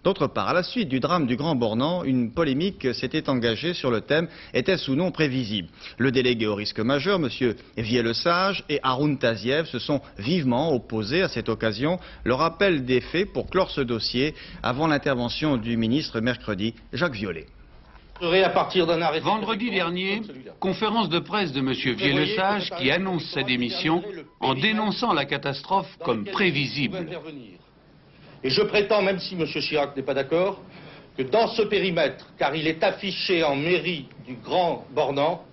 D'autre part, à la suite du drame du Grand Bornand, une polémique s'était engagée sur le thème « Était-ce ou non prévisible ?» Le délégué au risque majeur, M. Vielle-Sage, et Haroun Taziev se sont vivement opposés à cette occasion. Le rappel des faits pour clore ce dossier avant l'intervention du ministre mercredi, Jacques Violet. Vendredi dernier, conférence de presse de M. Vielle-Sage qui annonce sa démission en dénonçant la catastrophe comme prévisible. Et je prétends, même si M. Chirac n'est pas d'accord, que dans ce périmètre, car il est affiché en mairie du Grand Bornand,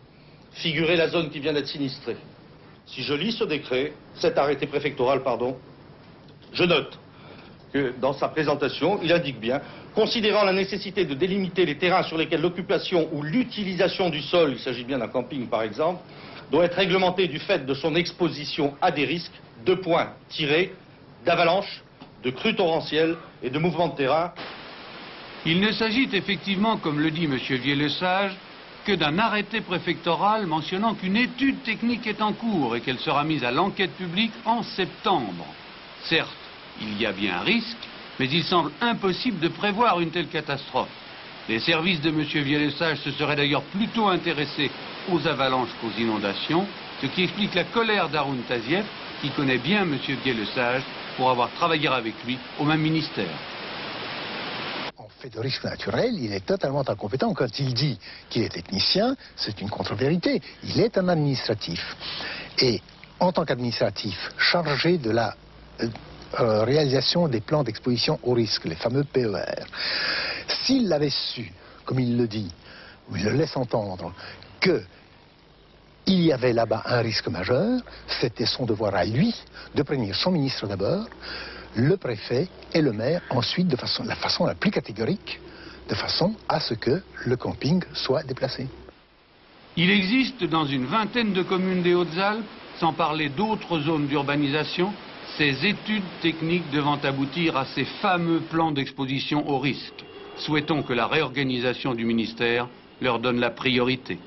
figurait la zone qui vient d'être sinistrée. Si je lis ce décret, cet arrêté préfectoral, pardon, je note que dans sa présentation, il indique bien, considérant la nécessité de délimiter les terrains sur lesquels l'occupation ou l'utilisation du sol, il s'agit bien d'un camping par exemple, doit être réglementée du fait de son exposition à des risques, d'avalanche, de crues torrentielles et de mouvements de terrain. Il ne s'agit effectivement, comme le dit M. Vielle-Sage, que d'un arrêté préfectoral mentionnant qu'une étude technique est en cours et qu'elle sera mise à l'enquête publique en septembre. Certes, il y a bien un risque, mais il semble impossible de prévoir une telle catastrophe. Les services de M. Vielle-Sage se seraient d'ailleurs plutôt intéressés aux avalanches qu'aux inondations, ce qui explique la colère d'Haroun Taziev, qui connaît bien M. Vielle-Sage pour avoir travaillé avec lui au même ministère. En fait de risque naturel, il est totalement incompétent. Quand il dit qu'il est technicien, c'est une contre-vérité. Il est un administratif. Et en tant qu'administratif, chargé de la réalisation des plans d'exposition au risque, les fameux PER, s'il l'avait su, comme il le dit, ou il le laisse entendre, que il y avait là-bas un risque majeur, c'était son devoir à lui de prévenir son ministre d'abord, le préfet et le maire ensuite de la façon la plus catégorique, de façon à ce que le camping soit déplacé. Il existe dans une vingtaine de communes des Hautes-Alpes, sans parler d'autres zones d'urbanisation, ces études techniques devant aboutir à ces fameux plans d'exposition au risque. Souhaitons que la réorganisation du ministère leur donne la priorité.